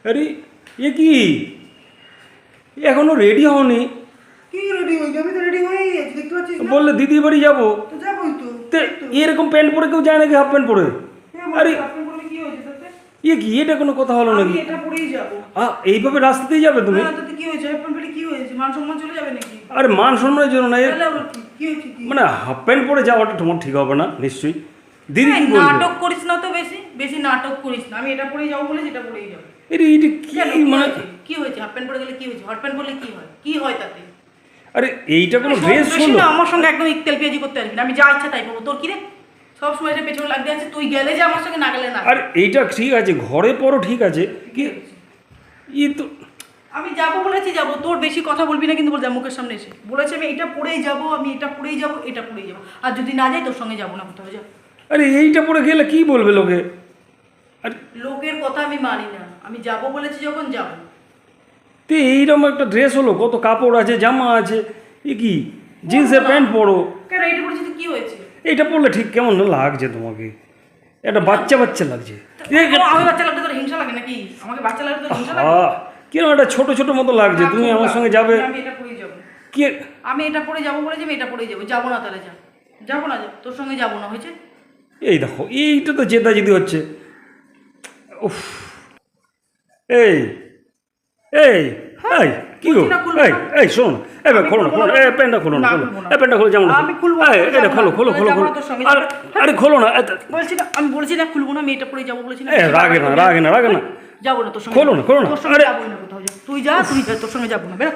আরে এ কি এখনো রেডি হওনি? কি রেডি হই? আমি তো রেডি হয়েই আছি, দেখতে পাচ্ছিস না? বললে দিদির বাড়ি যাবো। তো যাবোই তো। তে এরকম প্যান্ট পরে কেউ যায় নাকি হাফ প্যান্ট পরে? আরে আপনি বলে কি হয়েছে তাতে? এ কি এটা কোনো কথা হলো আমি নাকি? এটা পরেই যাবো। এইভাবে রাস্তাতেই যাবে তুমি? হ্যাঁ, তাতে কি হয়েছে? হাফ প্যান্ট পরে কি হয়েছে? মান সম্মান চলে যাবে নাকি? আরে মান সম্মানের জন্য না, তাহলে আবার কি হয়েছে কি? মানে হাফ প্যান্ট পরে যাওয়াটা তোমার ঠিক হবে না নিশ্চয়ই। দিদি কি বলবে? নাটক করিস না তো, বেশি বেশি নাটক করিস না। আমি এটা পরেই যাবো বলে যেটা পরেই যাবো। এটা এটা কি কেন, কি মানে? হয়েছে? কি হয়েছে? হাফ প্যান্ট পরে গেলে কি হয়েছে? হট প্যান্ট পরলে কি হয়? কি হয় তাতে? আরে এইটা কোনো সব ড্রেস বেশি হলো? না, আমার সঙ্গে একদম ইকতেল পেঁয়াজি করতে আসবি না। আমি যা ইচ্ছা তাই পাবো। তোর কি রে? সব সময় এটা পেছনে লাগতে আছে, তুই গেলে যে আমার সঙ্গে, না গেলে না। আর এইটা ঠিক আছে, ঘরে পরও ঠিক আছে কি ই তো। আমি যাবো বলেছি যাবো, তোর বেশি কথা বলবি না কিন্তু, বল যা মুখের সামনে এসে বলেছি আমি এটা পরেই যাবো, আমি এটা পরেই যাবো, এটা পরেই যাবো। আর যদি না যাই তোর সঙ্গে যাবো না, কোথাও যা। আরে এইটা পরে গেলে কি বলবে লোকে? আরে লোকের কথা আমি মানি না, আমি যাবো বলেছি যখন যাবো। তে এইরকম একটা ড্রেস হলো, কত কাপড় আছে, জামা আছে, এ কি জিন্সের প্যান্ট পরো। কেন এটা পরেছি তো কি হয়েছে? এইটা পরলে ঠিক কেমন লাগছে তোমাকে? একটা বাচ্চা বাচ্চা লাগছে। আমি বাচ্চা লাগতে তোর হিংসা লাগে নাকি? আমাকে বাচ্চা লাগতে তোর হিংসা লাগে? কিরকম একটা ছোট ছোট মতো লাগছে, তুমি আমার সঙ্গে যাবে? আমি এটা পরেই যাবো। কি আমি এটা পরে যাবো বলেছি, আমি এটা পরেই যাবো। যাবো না তাহলে যা, যাবো না, যা, তোর সঙ্গে যাবো না, হয়েছে? এই দেখো এইটা তো জেদাজেদি হচ্ছে। উফ এই এই এই কি গো? বলছি না, খুলবো এই না। এই শোনো না, এবার খোলো না, খোলো না, এই প্যান্টটা খোলো না, না, খোলো খুলবো না। এই প্যান্টটা খোলো, যেমন আমি খুলবো না, এটা যাবো খোলো না, খোলো খোলো যাবো খোলো। না তোর সঙ্গে, আরে খোলো না বলছি না, আমি বলছি না খুলবো না, আমি এটা পরেই যাবো বলেছি না। রাগে না রাগে না রাগে না। যাবো না তোর সঙ্গে, খোলো না, খোলো না। তোর সঙ্গে আরে যাবোই না কোথাও, যা তুই যা, তোর সঙ্গে যাবো না, বেরো।